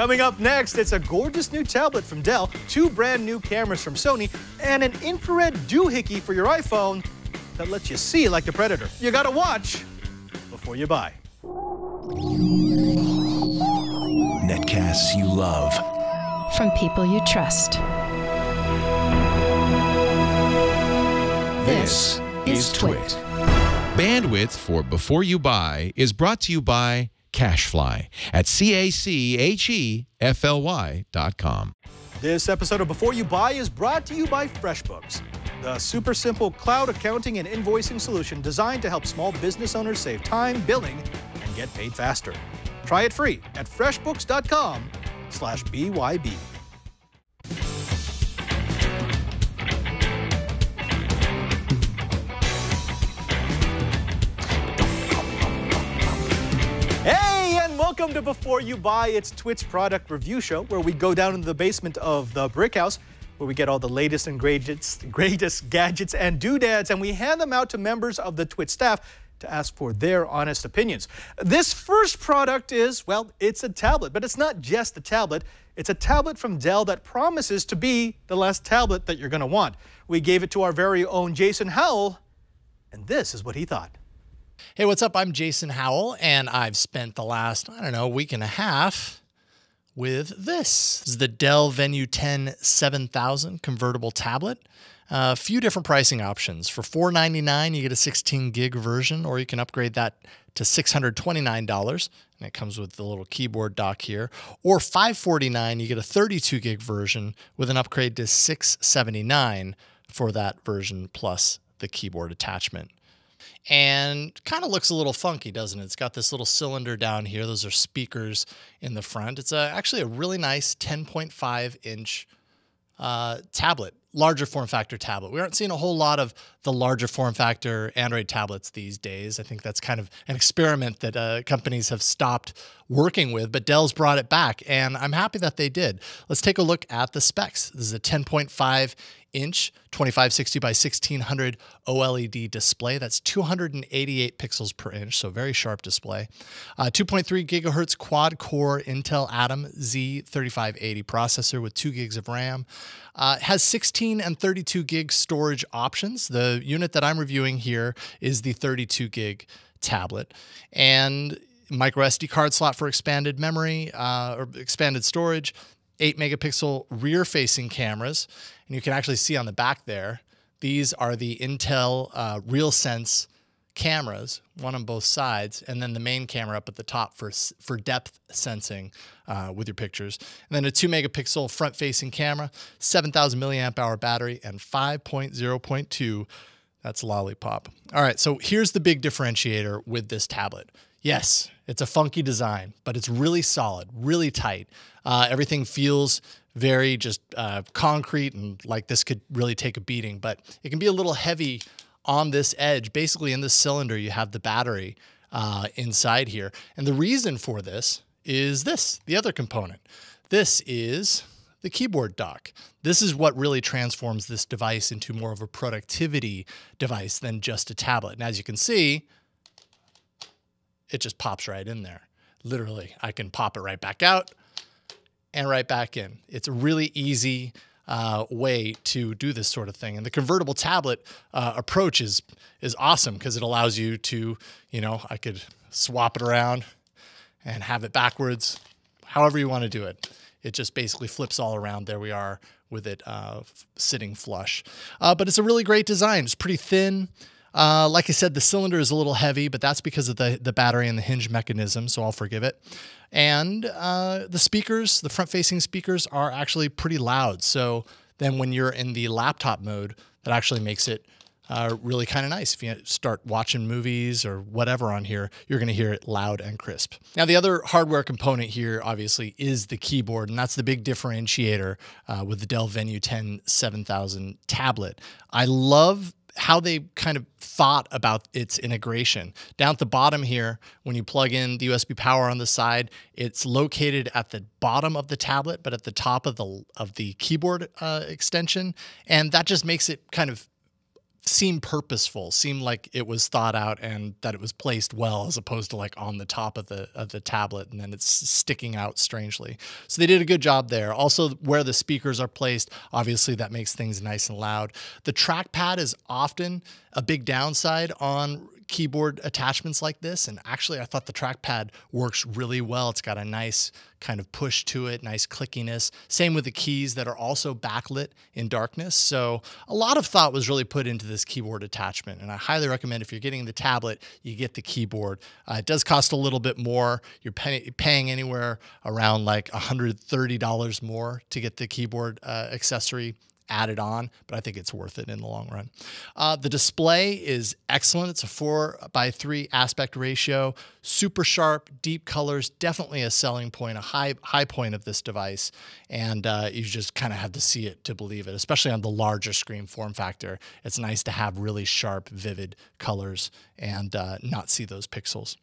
Coming up next, it's a gorgeous new tablet from Dell, 2 brand new cameras from Sony, and an infrared doohickey for your iPhone that lets you see like the Predator. You gotta watch before you buy. Netcasts you love. From people you trust. This is Twit. Bandwidth for Before You Buy is brought to you by CacheFly at CACHEFLY.com. This episode of Before You Buy is brought to you by FreshBooks, the super simple cloud accounting and invoicing solution designed to help small business owners save time billing and get paid faster. Try it free at freshbooks.com/BYB. Welcome to Before You Buy. It's Twit's product review show where we go down into the basement of the Brick House where we get all the latest and greatest gadgets and doodads, and we hand them out to members of the Twit staff to ask for their honest opinions. This first product is, well, it's a tablet, but it's not just a tablet. It's a tablet from Dell that promises to be the last tablet that you're going to want. We gave it to our very own Jason Howell, and this is what he thought. Hey, what's up? I'm Jason Howell, and I've spent the last, week and a half with this. This is the Dell Venue 10 7000 convertible tablet. A few different pricing options. For $499, you get a 16 gig version, or you can upgrade that to $629, and it comes with the little keyboard dock here. Or $549, you get a 32 gig version with an upgrade to $679 for that version plus the keyboard attachment. And kind of looks a little funky, doesn't it? It's got this little cylinder down here. Those are speakers in the front. It's actually a really nice 10.5-inch tablet, larger form factor tablet. We aren't seeing a whole lot of the larger form factor Android tablets these days. I think that's kind of an experiment that companies have stopped working with, but Dell's brought it back, and I'm happy that they did. Let's take a look at the specs. This is a 10.5-inch 2560 by 1600 OLED display. That's 288 pixels per inch, so very sharp display. 2.3 gigahertz quad-core Intel Atom Z3580 processor with 2 gigs of RAM. It has 16 and 32 gig storage options. The unit that I'm reviewing here is the 32 gig tablet. And micro SD card slot for expanded memory or expanded storage. 8 megapixel rear-facing cameras, and you can actually see on the back there, these are the Intel RealSense cameras, one on both sides, and then the main camera up at the top for depth sensing with your pictures. And then a 2 megapixel front-facing camera, 7,000 milliamp hour battery, and 5.0.2. That's Lollipop. All right, so here's the big differentiator with this tablet. Yes, it's a funky design, but it's really solid, really tight. Everything feels very just concrete and like this could really take a beating, but it can be a little heavy on this edge. Basically, in this cylinder, you have the battery inside here. And the reason for this is the other component. This is the keyboard dock. This is what really transforms this device into more of a productivity device than just a tablet. And as you can see, it just pops right in there. Literally, I can pop it right back out and right back in. It's a really easy way to do this sort of thing. And the convertible tablet approach is awesome because it allows you to, I could swap it around and have it backwards, however you want to do it. It just basically flips all around. There we are with it sitting flush. But it's a really great design. It's pretty thin. Like I said, the cylinder is a little heavy, but that's because of the battery and the hinge mechanism, so I'll forgive it. And the speakers, the front-facing speakers, are actually pretty loud. So then when you're in the laptop mode, that actually makes it really kind of nice. If you start watching movies or whatever on here, you're going to hear it loud and crisp. Now, the other hardware component here, obviously, is the keyboard, and that's the big differentiator with the Dell Venue 10 7000 tablet. I love how they kind of thought about its integration. Down at the bottom here, when you plug in the USB power on the side, it's located at the bottom of the tablet, but at the top of the keyboard extension. And that just makes it kind of seemed purposeful, seemed like it was thought out and that it was placed well, as opposed to like on the top of the tablet and then it's sticking out strangely. So they did a good job there. Also, where the speakers are placed, obviously that makes things nice and loud. The trackpad is often a big downside on keyboard attachments like this, and actually I thought the trackpad works really well. It's got a nice kind of push to it, nice clickiness. Same with the keys that are also backlit in darkness. So a lot of thought was really put into this keyboard attachment, and I highly recommend if you're getting the tablet, you get the keyboard. It does cost a little bit more. You're paying anywhere around like $130 more to get the keyboard accessory added on, but I think it's worth it in the long run. The display is excellent. It's a 4:3 aspect ratio, super sharp, deep colors, definitely a selling point, a high point of this device. And you just kind of have to see it to believe it, especially on the larger screen form factor. It's nice to have really sharp, vivid colors and not see those pixels.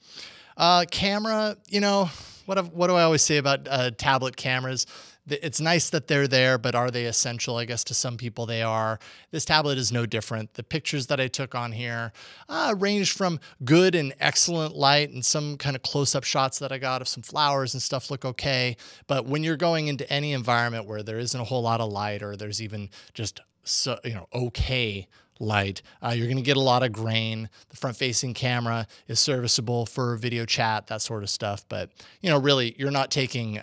Camera, you know, what do I always say about tablet cameras? It's nice that they're there, but are they essential? I guess to some people they are. This tablet is no different. The pictures that I took on here ranged from good and excellent light, and some kind of close-up shots that I got of some flowers and stuff look okay. But when you're going into any environment where there isn't a whole lot of light, or there's even just okay light, you're going to get a lot of grain. The front-facing camera is serviceable for video chat, that sort of stuff. But, you know, really, you're not taking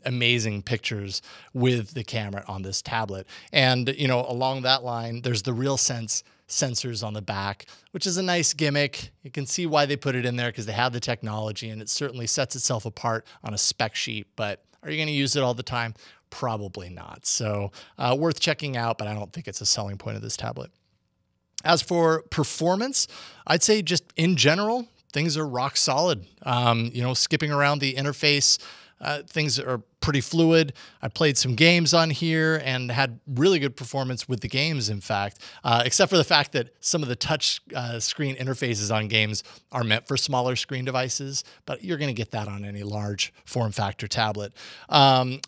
amazing pictures with the camera on this tablet. And, you know, along that line, there's the RealSense sensors on the back, which is a nice gimmick. You can see why they put it in there, because they have the technology, and it certainly sets itself apart on a spec sheet. But are you going to use it all the time? Probably not. So worth checking out, but I don't think it's a selling point of this tablet. As for performance, I'd say just in general, things are rock solid. You know, skipping around the interface, things are pretty fluid. I played some games on here and had really good performance with the games, in fact, except for the fact that some of the touch screen interfaces on games are meant for smaller screen devices, but you're going to get that on any large form factor tablet.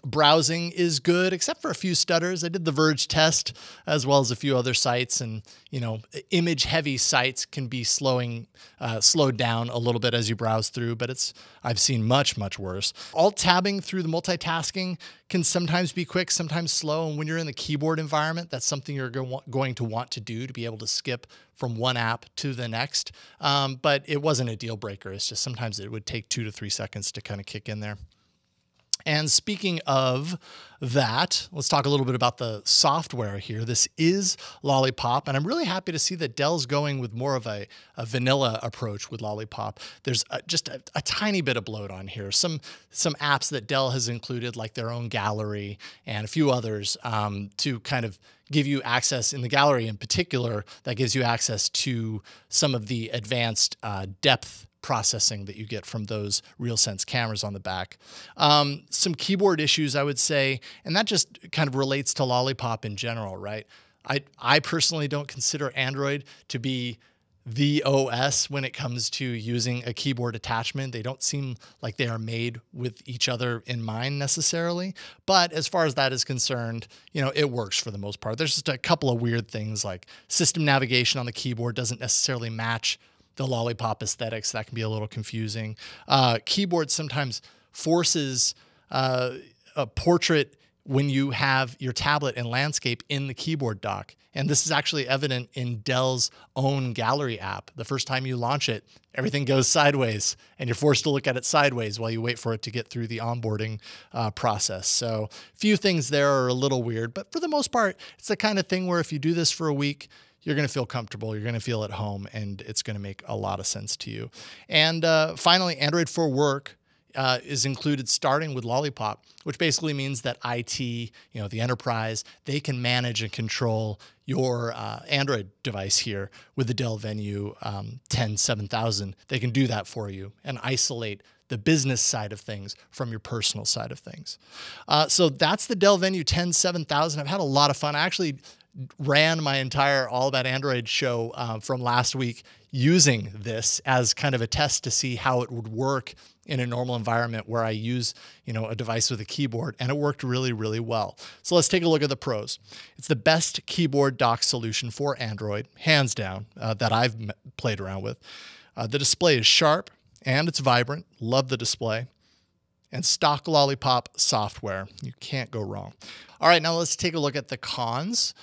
Browsing is good, except for a few stutters. I did the Verge test as well as a few other sites, and, you know, image heavy sites can be slowed down a little bit as you browse through, but I've seen much, much worse. Alt tabbing through the multitasking can sometimes be quick, sometimes slow. And when you're in the keyboard environment, that's something you're going to want to do, to be able to skip from one app to the next. But it wasn't a deal breaker. It's just sometimes it would take 2 to 3 seconds to kind of kick in there. And speaking of that, let's talk a little bit about the software here. This is Lollipop, and I'm really happy to see that Dell's going with more of a vanilla approach with Lollipop. There's just a tiny bit of bloat on here. Some apps that Dell has included, like their own gallery and a few others, to kind of give you access, in the gallery in particular, that gives you access to some of the advanced depth processing that you get from those RealSense cameras on the back. Some keyboard issues, I would say, and that just kind of relates to Lollipop in general, right? I personally don't consider Android to be the OS when it comes to using a keyboard attachment. They don't seem like they are made with each other in mind necessarily. But as far as that is concerned, you know, it works for the most part. There's just a couple of weird things, like system navigation on the keyboard doesn't necessarily match the Lollipop aesthetics. That can be a little confusing. Keyboard sometimes forces a portrait when you have your tablet and landscape in the keyboard dock. And this is actually evident in Dell's own gallery app. The first time you launch it, everything goes sideways, and you're forced to look at it sideways while you wait for it to get through the onboarding process. So a few things there are a little weird, but for the most part, it's the kind of thing where if you do this for a week, you're going to feel comfortable, you're going to feel at home, and it's going to make a lot of sense to you. And finally, Android for Work is included starting with Lollipop, which basically means that IT, you know, the enterprise, they can manage and control your Android device here with the Dell Venue 10-7000. They can do that for you and isolate the business side of things from your personal side of things. So that's the Dell Venue 10-7000. I've had a lot of fun. I actually ran my entire All About Android show from last week using this as kind of a test to see how it would work in a normal environment where I use, a device with a keyboard, and it worked really, really well. So let's take a look at the pros. It's the best keyboard dock solution for Android, hands down, that I've played around with. The display is sharp and it's vibrant. Love the display. And stock Lollipop software. You can't go wrong. All right, now let's take a look at the cons.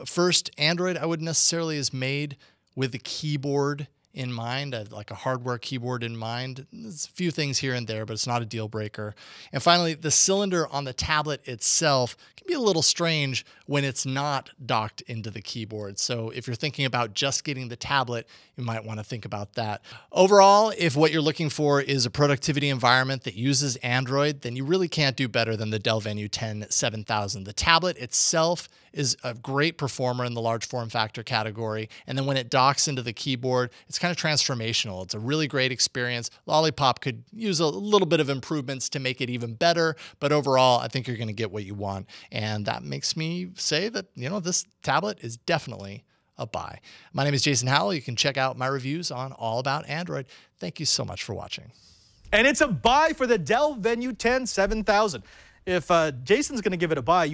First, Android I wouldn't necessarily is made with the keyboard in mind, like a hardware keyboard in mind. There's a few things here and there, but it's not a deal breaker. And finally, the cylinder on the tablet itself can be a little strange when it's not docked into the keyboard. So if you're thinking about just getting the tablet, you might want to think about that. Overall, if what you're looking for is a productivity environment that uses Android, then you really can't do better than the Dell Venue 10 7000. The tablet itself is a great performer in the large form factor category. And then when it docks into the keyboard, it's kind of transformational. It's a really great experience. Lollipop could use a little bit of improvements to make it even better, but overall, I think you're going to get what you want. And that makes me say that, this tablet is definitely a buy. My name is Jason Howell. You can check out my reviews on All About Android. Thank you so much for watching. And it's a buy for the Dell Venue 10 7000. If Jason's going to give it a buy,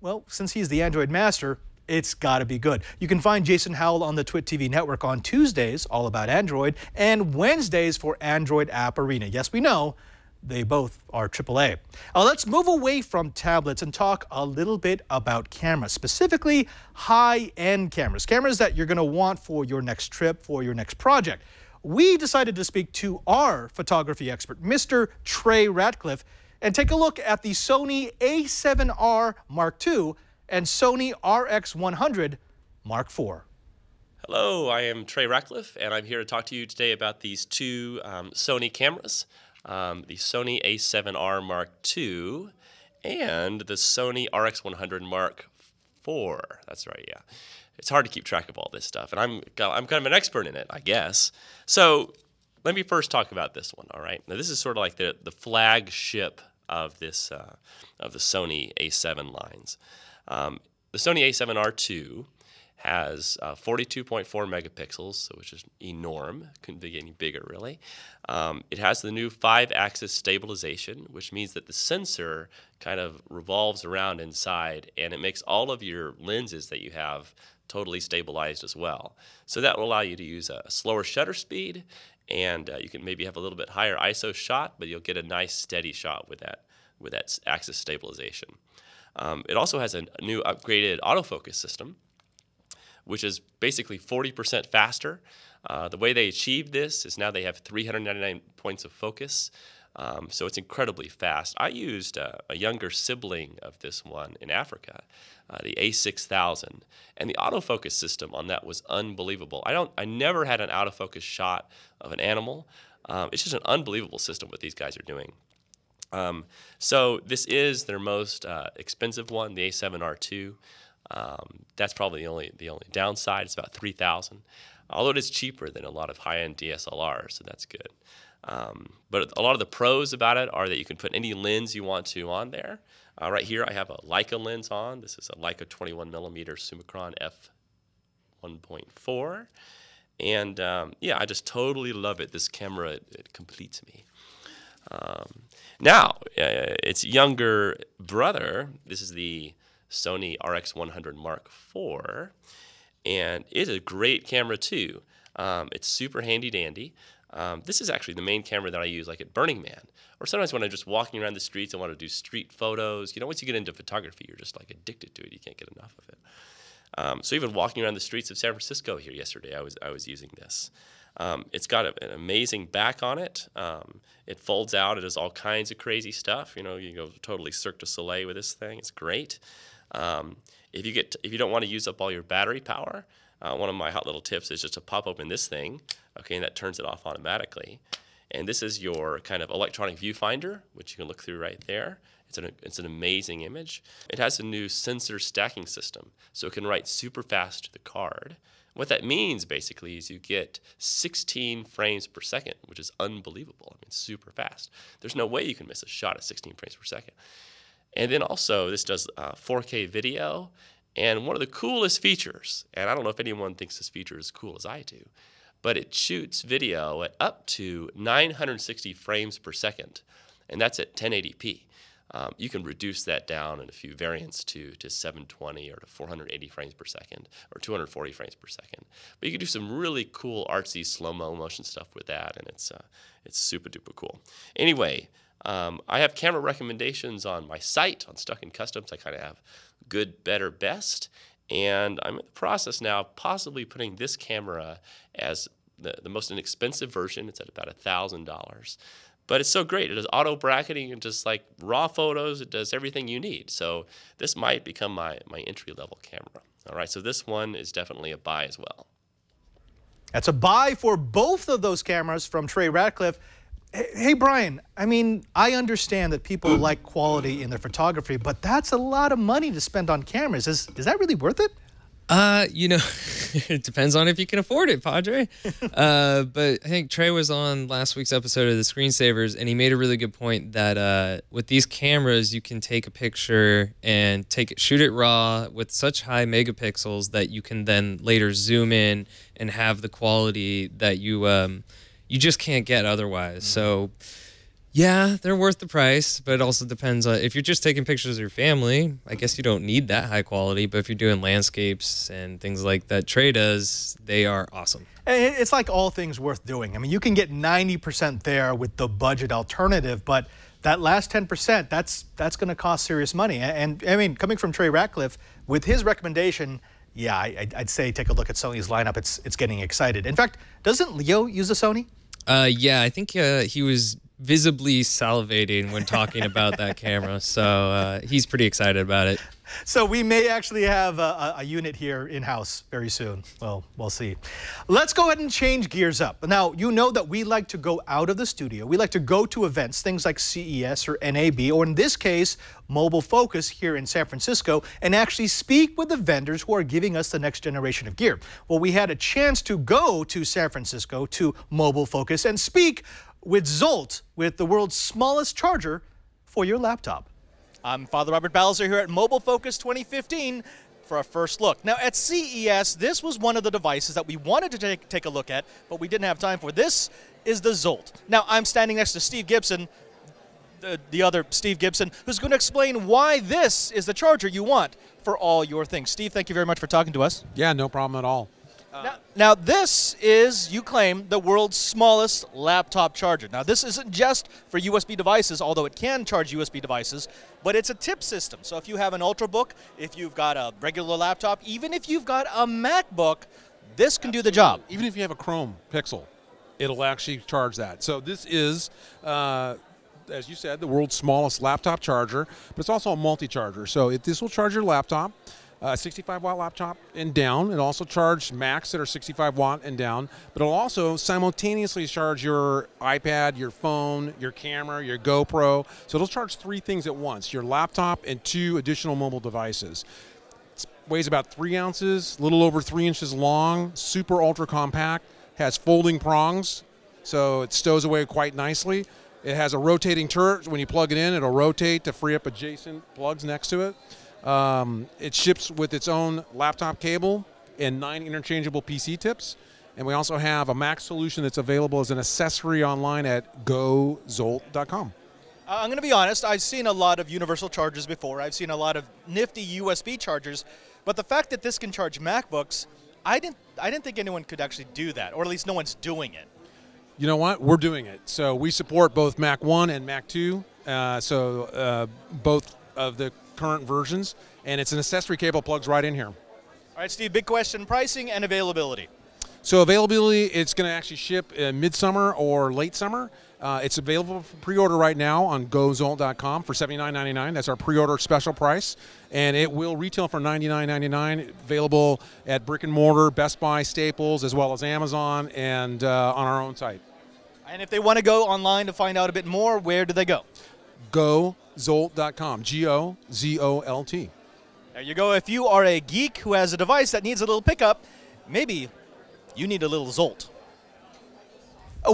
well, since he's the Android master, it's got to be good. You can find Jason Howell on the TWiT TV network on Tuesdays, All About Android, and Wednesdays for Android App Arena. Yes, we know they both are AAA. Let's move away from tablets and talk a little bit about cameras, specifically high-end cameras, cameras that you're going to want for your next trip, for your next project. We decided to speak to our photography expert, Mr. Trey Ratcliffe, and take a look at the Sony A7R Mark II and Sony RX100 Mark IV. Hello, I am Trey Ratcliffe, and I'm here to talk to you today about these two Sony cameras, the Sony A7R Mark II and the Sony RX100 Mark IV. That's right, yeah. It's hard to keep track of all this stuff, and I'm kind of an expert in it, I guess. So let me first talk about this one, all right? Now, this is sort of like the flagship of this of the Sony A7 lines. The Sony A7R II has 42.4 megapixels, which is enormous. Couldn't be any bigger, really. It has the new 5-axis stabilization, which means that the sensor kind of revolves around inside, and it makes all of your lenses that you have totally stabilized as well. So that will allow you to use a slower shutter speed, and you can maybe have a little bit higher ISO shot, but you'll get a nice steady shot with that axis stabilization. It also has a new upgraded autofocus system, which is basically 40% faster. The way they achieved this is now they have 399 points of focus, so it's incredibly fast. I used a younger sibling of this one in Africa, the A6000, and the autofocus system on that was unbelievable. I never had an autofocus shot of an animal. It's just an unbelievable system what these guys are doing. So this is their most expensive one, the A7R II. That's probably the only downside. It's about $3,000, although it is cheaper than a lot of high-end DSLRs, so that's good. But a lot of the pros about it are that you can put any lens you want to on there. Right here I have a Leica lens on. This is a Leica 21mm Summicron f1.4. And yeah, I just totally love it. This camera, it completes me. Now, its younger brother, this is the Sony RX100 Mark IV, and it's a great camera too. It's super handy dandy. This is actually the main camera that I use like at Burning Man, or sometimes when I'm just walking around the streets and want to do street photos. Once you get into photography, you're just like addicted to it. You can't get enough of it. So even walking around the streets of San Francisco here yesterday, I was using this. It's got an amazing back on it. It folds out. It does all kinds of crazy stuff. You go totally Cirque du Soleil with this thing. It's great. If you don't want to use up all your battery power, one of my hot little tips is just to pop open this thing, okay, and that turns it off automatically. And this is your kind of electronic viewfinder, which you can look through right there. It's an amazing image. It has a new sensor stacking system, so it can write super fast to the card. What that means, basically, is you get 16 frames per second, which is unbelievable. I mean, super fast. There's no way you can miss a shot at 16 frames per second. And then also, this does 4K video. And one of the coolest features, and I don't know if anyone thinks this feature is as cool as I do, but it shoots video at up to 960 frames per second, and that's at 1080p. You can reduce that down in a few variants to 720 or to 480 frames per second or 240 frames per second. But you can do some really cool artsy slow-mo motion stuff with that, and it's super duper cool. Anyway, I have camera recommendations on my site on Stuck in Customs. I kind of have good, better, best, and I'm in the process now of possibly putting this camera as the most inexpensive version. It's at about $1,000. But it's so great. It does auto bracketing and just like raw photos. It does everything you need. So this might become my entry-level camera. All right, so this one is definitely a buy as well. That's a buy for both of those cameras from Trey Ratcliffe. Hey, Brian, I mean, I understand that people like quality in their photography, but that's a lot of money to spend on cameras. Is that really worth it? You know, it depends on if you can afford it, Padre. But I think Trey was on last week's episode of the Screensavers, and he made a really good point that with these cameras, you can take a picture and shoot it raw with such high megapixels that you can then later zoom in and have the quality that you just can't get otherwise. So yeah, they're worth the price, but it also depends on if you're just taking pictures of your family, I guess you don't need that high quality, but if you're doing landscapes and things like that Trey does, they are awesome. It's like all things worth doing. I mean, you can get 90% there with the budget alternative, but that last 10%, that's going to cost serious money. And I mean, coming from Trey Ratcliffe, with his recommendation, yeah, I'd say take a look at Sony's lineup. It's getting excited. In fact, doesn't Leo use a Sony? Yeah, I think he was visibly salivating when talking about that camera, so he's pretty excited about it. So we may actually have a unit here in-house very soon. Well, we'll see. Let's go ahead and change gears up. Now, you know that we like to go out of the studio. We like to go to events, things like CES or NAB, or in this case, Mobile Focus here in San Francisco, and actually speak with the vendors who are giving us the next generation of gear. Well, we had a chance to go to San Francisco to Mobile Focus and speak with Zolt, with the world's smallest charger for your laptop. I'm Father Robert Balzer here at Mobile Focus 2015 for our first look. Now at CES, this was one of the devices that we wanted to take a look at, but we didn't have time for. This is the Zolt. Now I'm standing next to Steve Gibson, the other Steve Gibson, who's going to explain why this is the charger you want for all your things. Steve, thank you very much for talking to us. Yeah, no problem at all. Now this is, you claim, the world's smallest laptop charger. Now this isn't just for USB devices, although it can charge USB devices, but it's a tip system. So if you have an Ultrabook, if you've got a regular laptop, even if you've got a MacBook, this can do the job. Even if you have a Chrome Pixel, it'll actually charge that. So this is, as you said, the world's smallest laptop charger, but it's also a multi-charger. So this will charge your laptop. 65-watt laptop and down. It'll also charge Macs that are 65 watt and down, but it'll also simultaneously charge your iPad, your phone, your camera, your GoPro. So it'll charge 3 things at once, your laptop and 2 additional mobile devices. It weighs about 3 ounces, a little over 3 inches long, super ultra compact, has folding prongs, so it stows away quite nicely. It has a rotating turret. When you plug it in, it'll rotate to free up adjacent plugs next to it. It ships with its own laptop cable and 9 interchangeable PC tips. And we also have a Mac solution that's available as an accessory online at gozolt.com. I'm going to be honest, I've seen a lot of universal chargers before. I've seen a lot of nifty USB chargers. But the fact that this can charge MacBooks, I didn't think anyone could actually do that, or at least no one's doing it. You know what? We're doing it. So we support both Mac 1 and Mac 2. Both of the current versions, and it's an accessory cable, plugs right in here. All right, Steve, big question, pricing and availability. So availability, it's going to actually ship midsummer or late summer. It's available for pre-order right now on gozolt.com for $79.99. That's our pre-order special price, and it will retail for $99.99, available at brick and mortar, Best Buy, Staples, as well as Amazon, and on our own site. And if they want to go online to find out a bit more, where do they go? gozolt.com, G-O-Z-O-L-T. There you go. If you are a geek who has a device that needs a little pickup, maybe you need a little Zolt.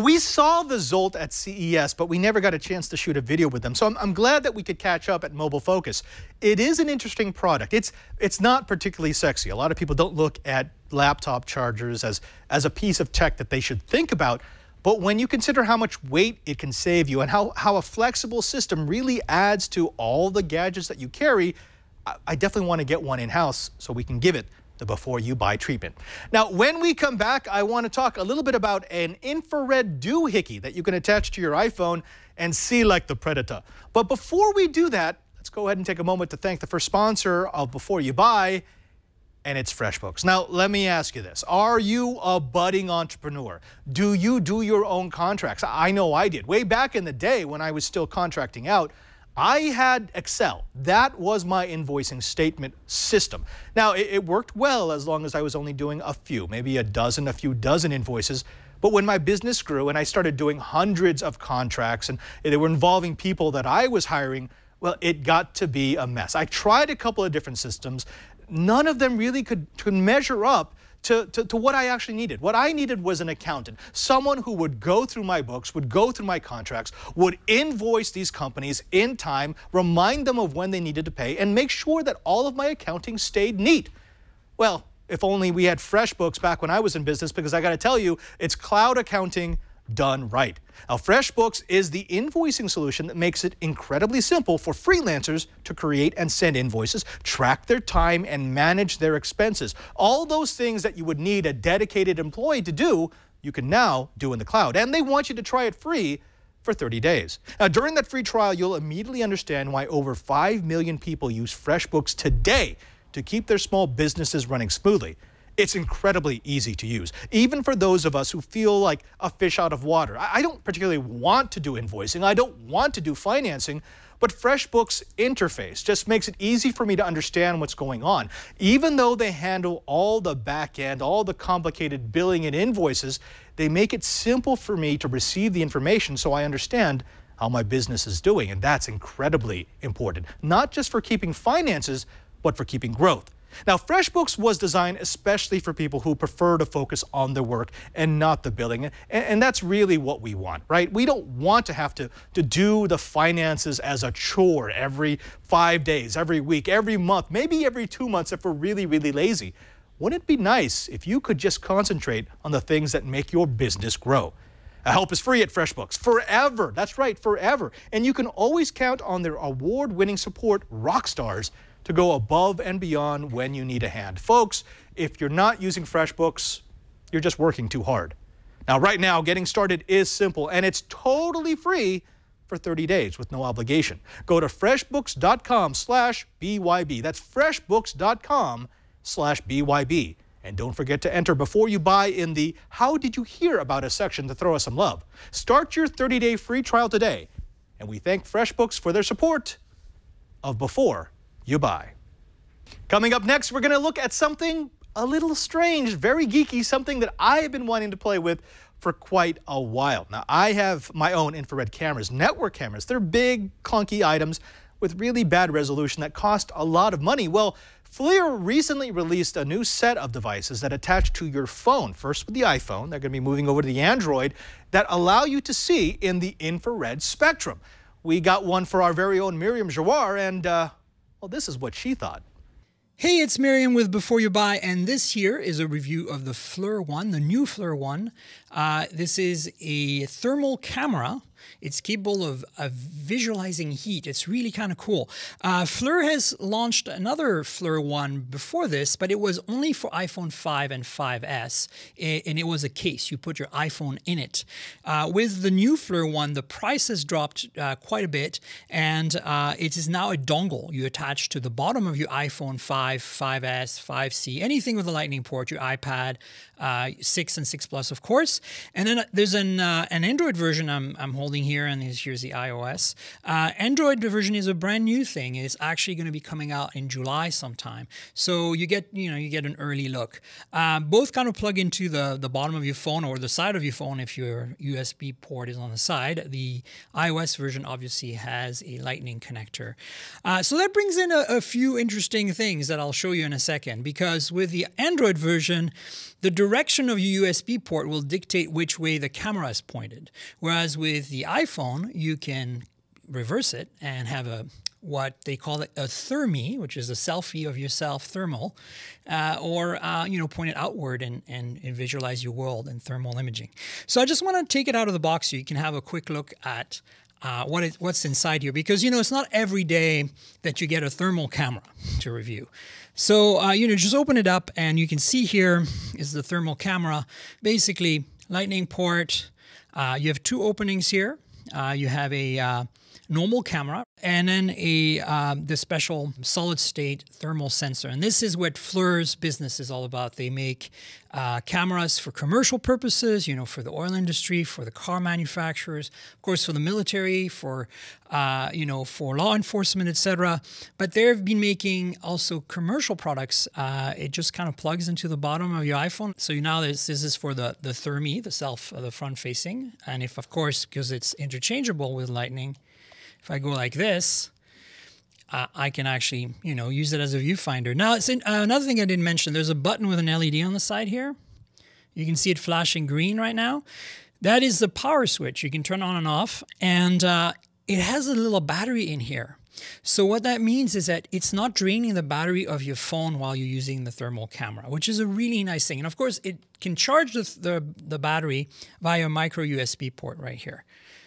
We saw the Zolt at CES, but we never got a chance to shoot a video with them. So I'm glad that we could catch up at Mobile Focus. It is an interesting product. It's not particularly sexy. A lot of people don't look at laptop chargers as a piece of tech that they should think about. But when you consider how much weight it can save you and how a flexible system really adds to all the gadgets that you carry, I definitely want to get one in-house so we can give it the before you buy treatment. Now, when we come back, I want to talk a little bit about an infrared doohickey that you can attach to your iPhone and see like the Predator. But before we do that, let's go ahead and take a moment to thank the first sponsor of Before You Buy, and it's FreshBooks. Now, let me ask you this. Are you a budding entrepreneur? Do you do your own contracts? I know I did. Way back in the day when I was still contracting out, I had Excel. That was my invoicing statement system. Now, it worked well as long as I was only doing a few, maybe a few dozen invoices. But when my business grew and I started doing hundreds of contracts and they were involving people that I was hiring, well, it got to be a mess. I tried a couple of different systems. None of them really could measure up to what I actually needed. What I needed was an accountant, someone who would go through my books, would go through my contracts, would invoice these companies in time, remind them of when they needed to pay, and make sure that all of my accounting stayed neat. Well, if only we had FreshBooks back when I was in business, because I got to tell you, it's cloud accounting done right. Now, FreshBooks is the invoicing solution that makes it incredibly simple for freelancers to create and send invoices, track their time, and manage their expenses. All those things that you would need a dedicated employee to do, you can now do in the cloud. And they want you to try it free for 30 days. Now, during that free trial, you'll immediately understand why over 5 million people use FreshBooks today to keep their small businesses running smoothly. It's incredibly easy to use, even for those of us who feel like a fish out of water. I don't particularly want to do invoicing. I don't want to do financing, but FreshBooks interface just makes it easy for me to understand what's going on. Even though they handle all the back end, all the complicated billing and invoices, they make it simple for me to receive the information so I understand how my business is doing. And that's incredibly important, not just for keeping finances, but for keeping growth. Now, FreshBooks was designed especially for people who prefer to focus on the work and not the billing. And that's really what we want, right? We don't want to have to do the finances as a chore every 5 days, every week, every month, maybe every 2 months if we're really, really lazy. Wouldn't it be nice if you could just concentrate on the things that make your business grow? Help is free at FreshBooks forever. That's right, forever. And you can always count on their award-winning support rock stars to go above and beyond when you need a hand. Folks, if you're not using FreshBooks, you're just working too hard. Now, right now, getting started is simple, and it's totally free for 30 days with no obligation. Go to freshbooks.com/BYB. That's freshbooks.com/BYB. And don't forget to enter Before You Buy in the How Did You Hear About Us section to throw us some love. Start your 30-day free trial today. And we thank FreshBooks for their support of Before You Buy. Coming up next, we're going to look at something a little strange, very geeky, something that I have been wanting to play with for quite a while. Now, I have my own infrared cameras, network cameras. They're big, clunky items with really bad resolution that cost a lot of money. Well, FLIR recently released a new set of devices that attach to your phone. First with the iPhone, they're going to be moving over to the Android, that allow you to see in the infrared spectrum. We got one for our very own Miriam Jawar, and well, this is what she thought. Hey, it's Miriam with Before You Buy, and this here is a review of the FLIR One, the new FLIR One. This is a thermal camera. It's capable of visualizing heat. It's really kind of cool. FLIR has launched another FLIR One before this, but it was only for iPhone 5 and 5S, and it was a case. You put your iPhone in it. With the new FLIR One, the price has dropped quite a bit, and it is now a dongle you attach to the bottom of your iPhone 5, 5S, 5C, anything with a lightning port, your iPad, 6 and 6 Plus, of course. And then there's an Android version I'm holding here, and here's the iOS. Android version is a brand new thing. It's actually going to be coming out in July sometime. So you get an early look. Both kind of plug into the bottom of your phone or the side of your phone if your USB port is on the side. The iOS version obviously has a lightning connector. So that brings in a few interesting things that I'll show you in a second, because with the Android version, the direction of your USB port will dictate which way the camera is pointed. Whereas with the iPhone, you can reverse it and have a what they call a thermi, which is a selfie of yourself thermal, or point it outward and visualize your world in thermal imaging. So I just want to take it out of the box so you can have a quick look at what's inside here, because it's not every day that you get a thermal camera to review. So just open it up and you can see here is the thermal camera. Basically, lightning port. You have two openings here. You have a normal camera and then the special solid state thermal sensor. And this is what FLIR's business is all about. They make cameras for commercial purposes, for the oil industry, for the car manufacturers, of course, for the military, for law enforcement, etc. But they've been making also commercial products. It just kind of plugs into the bottom of your iPhone. So now this is for the thermi, the front facing. And if, of course, because it's interchangeable with Lightning, if I go like this, I can actually, use it as a viewfinder. Now, another thing I didn't mention, there's a button with an LED on the side here. You can see it flashing green right now. That is the power switch. You can turn on and off, and it has a little battery in here. So what that means is that it's not draining the battery of your phone while you're using the thermal camera, which is a really nice thing. And of course, it can charge the battery via a micro USB port right here.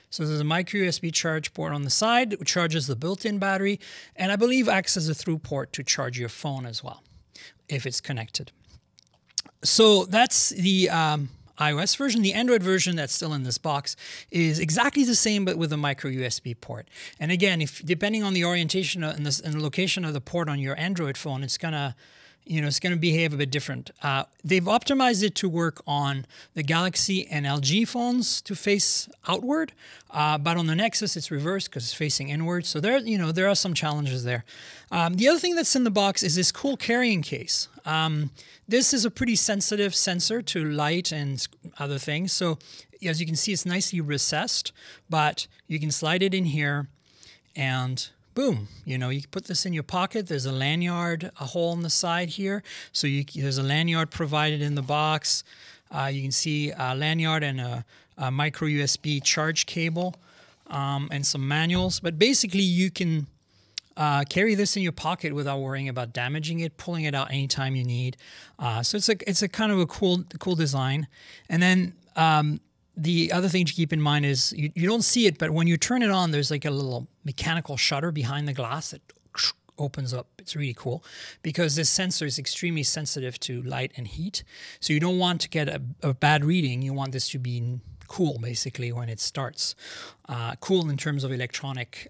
So there's a micro USB charge port on the side that charges the built-in battery, and I believe acts as a through port to charge your phone as well, if it's connected. So that's the iOS version. The Android version that's still in this box is exactly the same, but with a micro USB port. And again, depending on the orientation and the location of the port on your Android phone, it's gonna behave a bit different. They've optimized it to work on the Galaxy and LG phones to face outward, but on the Nexus it's reversed because it's facing inward. So there are some challenges there. The other thing that's in the box is this cool carrying case. This is a pretty sensitive sensor to light and other things. So as you can see, it's nicely recessed, but you can slide it in here and boom, you can put this in your pocket. There's a lanyard, a hole on the side here. So there's a lanyard provided in the box. You can see a lanyard and a micro USB charge cable and some manuals. But basically, you can carry this in your pocket without worrying about damaging it, pulling it out anytime you need. So it's a kind of a cool design. And then the other thing to keep in mind is you don't see it, but when you turn it on, there's like a little mechanical shutter behind the glass that opens up. It's really cool because this sensor is extremely sensitive to light and heat. So you don't want to get a bad reading. You want this to be cool, basically, when it starts. Cool in terms of electronic,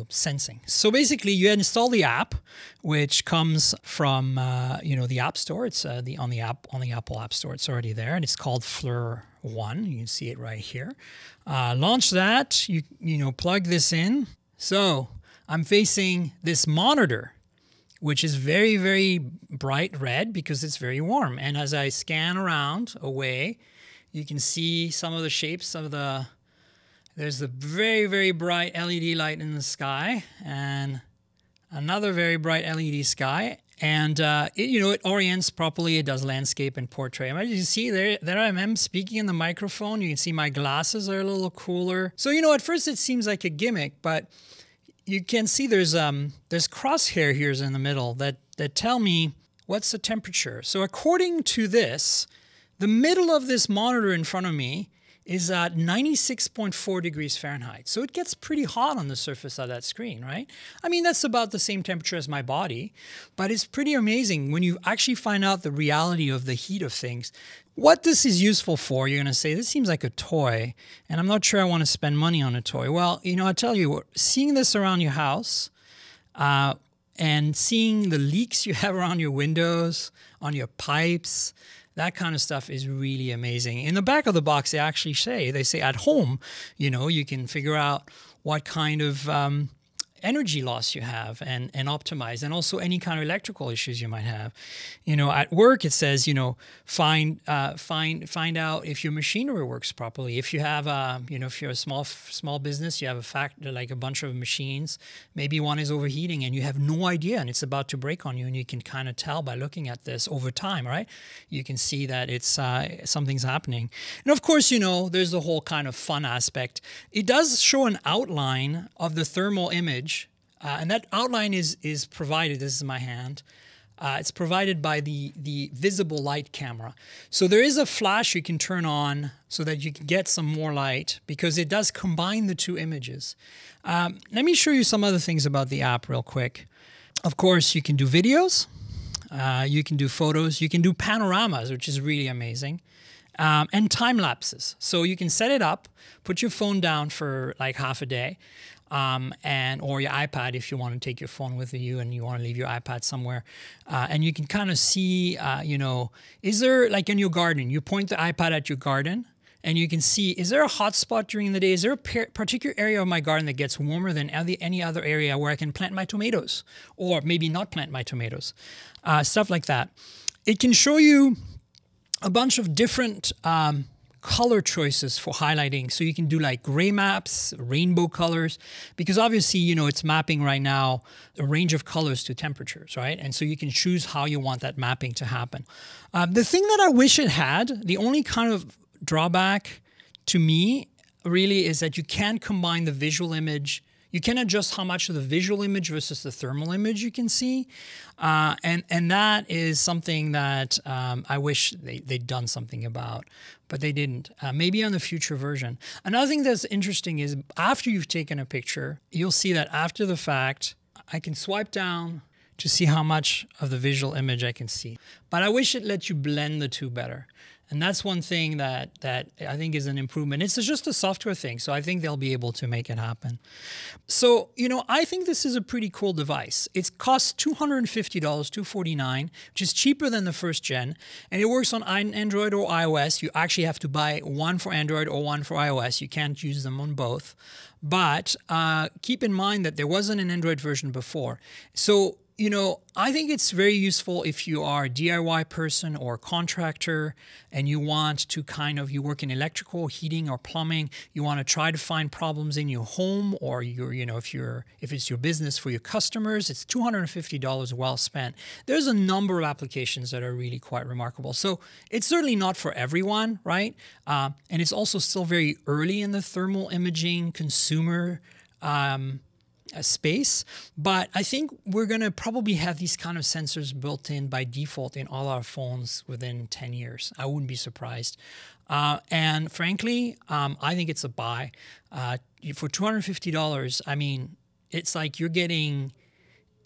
sensing. So basically, you install the app, which comes from, the App Store. It's on the Apple App Store. It's already there, and it's called FLIR One. You can see it right here. Launch that. You plug this in. So I'm facing this monitor, which is very, very bright red because it's very warm. And as I scan around away, you can see some of the shapes of there's a very, very bright LED light in the sky and another very bright LED sky. And, it orients properly. It does landscape and portrait. As you see, there I am speaking in the microphone. You can see my glasses are a little cooler. So, at first it seems like a gimmick, but you can see there's crosshair here in the middle that tell me what's the temperature. So according to this, the middle of this monitor in front of me is at 96.4 degrees Fahrenheit. So it gets pretty hot on the surface of that screen, right? I mean, that's about the same temperature as my body, but it's pretty amazing when you actually find out the reality of the heat of things. What this is useful for, you're going to say, this seems like a toy, and I'm not sure I want to spend money on a toy. Well, I tell you, seeing this around your house and seeing the leaks you have around your windows, on your pipes, that kind of stuff is really amazing. In the back of the box, they actually say, at home, you can figure out what kind of energy loss you have and optimize, and also any kind of electrical issues you might have. At work, it says, find out if your machinery works properly. If you have if you're a small business, you have a bunch of machines, maybe one is overheating and you have no idea and it's about to break on you, and you can kind of tell by looking at this over time, right? You can see that it's something's happening. And of course, there's the whole kind of fun aspect. It does show an outline of the thermal image And that outline is provided, this is my hand, it's provided by the visible light camera. So there is a flash you can turn on so that you can get some more light because it does combine the two images. Let me show you some other things about the app real quick. Of course, you can do videos, you can do photos, you can do panoramas, which is really amazing, and time lapses. So you can set it up, put your phone down for like half a day, or your iPad if you want to take your phone with you and you want to leave your iPad somewhere. And you can kind of see, is there, like in your garden, you point the iPad at your garden and you can see, is there a hot spot during the day? Is there a particular area of my garden that gets warmer than any other area where I can plant my tomatoes? Or maybe not plant my tomatoes? Stuff like that. It can show you a bunch of different color choices for highlighting. So you can do like gray maps, rainbow colors, because obviously, it's mapping right now a range of colors to temperatures, right? And so you can choose how you want that mapping to happen. The thing that I wish it had, the only kind of drawback to me really is that you can't combine the visual image. You can adjust how much of the visual image versus the thermal image you can see. And that is something that I wish they'd done something about, but they didn't. Maybe on the future version. Another thing that's interesting is after you've taken a picture, you'll see that after the fact, I can swipe down to see how much of the visual image I can see. But I wish it let you blend the two better. And that's one thing that I think is an improvement. It's just a software thing, so I think they'll be able to make it happen. So, I think this is a pretty cool device. It costs $250, $249, which is cheaper than the first gen, and it works on Android or iOS. You actually have to buy one for Android or one for iOS. You can't use them on both. But keep in mind that there wasn't an Android version before. So, I think it's very useful if you are a DIY person or a contractor and you want to you work in electrical, heating, or plumbing. You want to try to find problems in your home or if it's your business for your customers. It's $250 well spent. There's a number of applications that are really quite remarkable. So it's certainly not for everyone, right? And it's also still very early in the thermal imaging consumer space, but I think we're going to probably have these kind of sensors built in by default in all our phones within 10 years. I wouldn't be surprised. And frankly, I think it's a buy. For $250, I mean, it's like you're getting,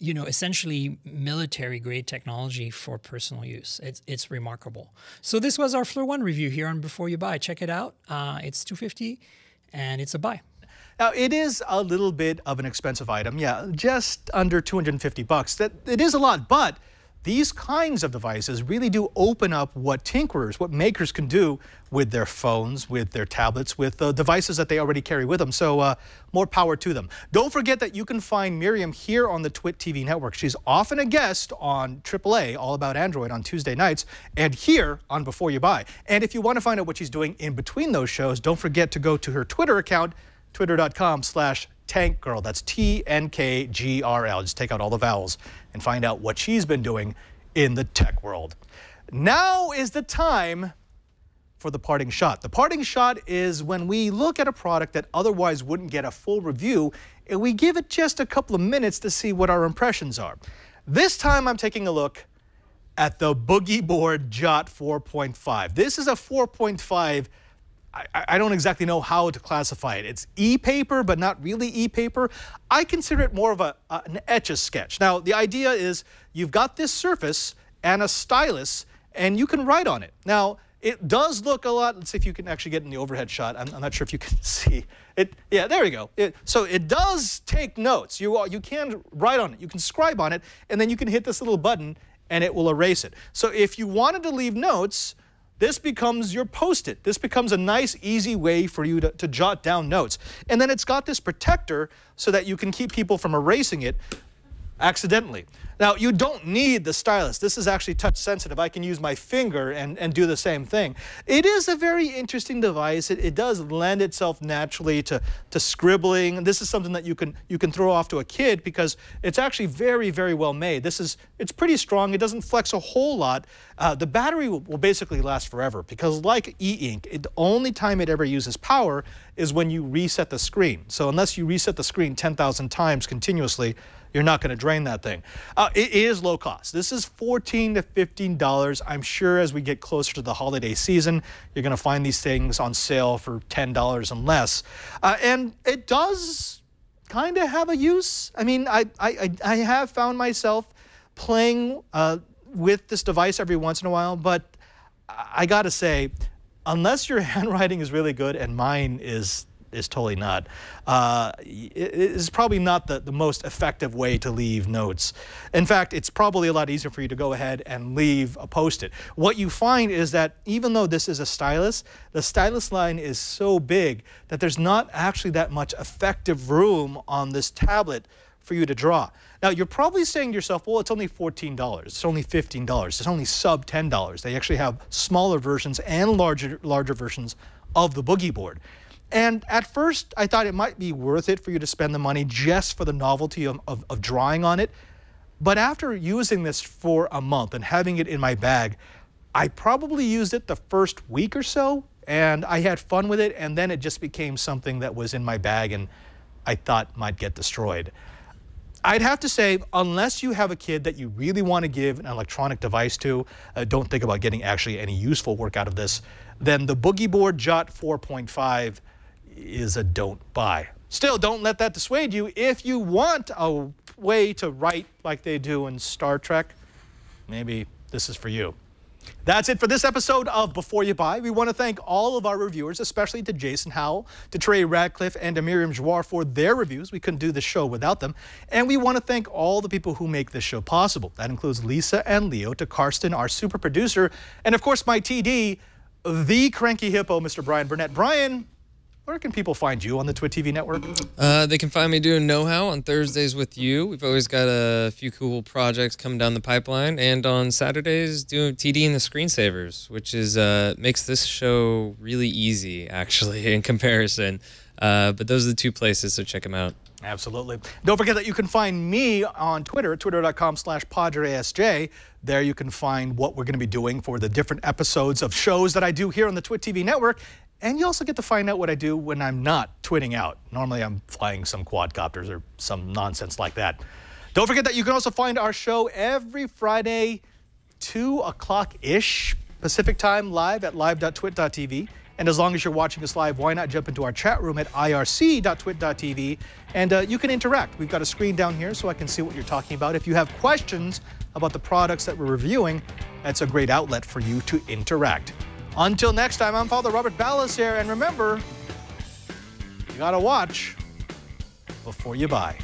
essentially military-grade technology for personal use. It's remarkable. So this was our FLIR One review here on Before You Buy. Check it out. It's $250, and it's a buy. Now, it is a little bit of an expensive item. Yeah, just under $250. It is a lot, but these kinds of devices really do open up what tinkerers, what makers can do with their phones, with their tablets, with the devices that they already carry with them. So more power to them. Don't forget that you can find Miriam here on the TWiT TV network. She's often a guest on AAA, All About Android, on Tuesday nights, and here on Before You Buy. And if you want to find out what she's doing in between those shows, don't forget to go to her Twitter account, twitter.com/tankgirl. That's TNKGRL. Just take out all the vowels and find out what she's been doing in the tech world. Now is the time for the parting shot. The parting shot is when we look at a product that otherwise wouldn't get a full review, and we give it just a couple of minutes to see what our impressions are. This time I'm taking a look at the Boogie Board Jot 4.5. This is a 4.5. I don't exactly know how to classify it. It's e-paper, but not really e-paper. I consider it more of an Etch-a-Sketch. Now, the idea is you've got this surface and a stylus, and you can write on it. Now, it does look a lot. Let's see if you can actually get in the overhead shot. I'm not sure if you can see it. Yeah, there we go. So it does take notes. You can write on it. You can scribe on it, and then you can hit this little button, and it will erase it. So if you wanted to leave notes, this becomes your Post-it. This becomes a nice, easy way for you to jot down notes. And then it's got this protector so that you can keep people from erasing it accidentally. Now, you don't need the stylus. This is actually touch sensitive. I can use my finger and do the same thing. It is a very interesting device. It does lend itself naturally to scribbling. This is something that you can throw off to a kid because it's actually very, very well made. It's pretty strong. It doesn't flex a whole lot. The battery will basically last forever because like e-ink, the only time it ever uses power is when you reset the screen. So unless you reset the screen 10,000 times continuously, you're not going to drain that thing. It is low cost. This is $14 to $15. I'm sure as we get closer to the holiday season, you're going to find these things on sale for $10 and less. And it does kind of have a use. I mean, I have found myself playing with this device every once in a while, but I got to say, unless your handwriting is really good, and mine is totally not, it is probably not the most effective way to leave notes. In fact, it's probably a lot easier for you to go ahead and leave a Post-it. What you find is that even though this is a stylus, the stylus line is so big that there's not actually that much effective room on this tablet for you to draw. Now, you're probably saying to yourself, well, it's only $14. It's only $15. It's only sub $10. They actually have smaller versions and larger versions of the Boogie Board. And at first, I thought it might be worth it for you to spend the money just for the novelty of drawing on it. But after using this for a month and having it in my bag, I probably used it the first week or so, and I had fun with it, and then it just became something that was in my bag and I thought might get destroyed. I'd have to say, unless you have a kid that you really want to give an electronic device to, don't think about getting actually any useful work out of this, then the Boogie Board Jot 4.5 is a don't buy. Still, don't let that dissuade you. If you want a way to write like they do in Star Trek, maybe this is for you. That's it for this episode of Before You Buy. We want to thank all of our reviewers, especially to Jason Howell, to Trey Radcliffe, and to Miriam Jouar for their reviews. We couldn't do this show without them. And we want to thank all the people who make this show possible. That includes Lisa and Leo, to Karsten, our super producer, and of course my TD, the cranky hippo, Mr. Brian Burnett. Brian, where can people find you on the TWiT TV network? They can find me doing Know How on Thursdays with you. We've always got a few cool projects coming down the pipeline. And on Saturdays, doing TD and the Screensavers, which is makes this show really easy, actually, in comparison. But those are the two places, so check them out. Absolutely. Don't forget that you can find me on Twitter, twitter.com/PadreSJ. There you can find what we're going to be doing for the different episodes of shows that I do here on the TWiT TV network. And you also get to find out what I do when I'm not twitting out. Normally I'm flying some quadcopters or some nonsense like that. Don't forget that you can also find our show every Friday, 2 o'clock-ish Pacific time, live at live.twit.tv. And as long as you're watching us live, why not jump into our chat room at irc.twit.tv, and you can interact. We've got a screen down here so I can see what you're talking about. If you have questions about the products that we're reviewing, that's a great outlet for you to interact. Until next time, I'm Father Robert Ballas here, and remember, you gotta watch before you buy.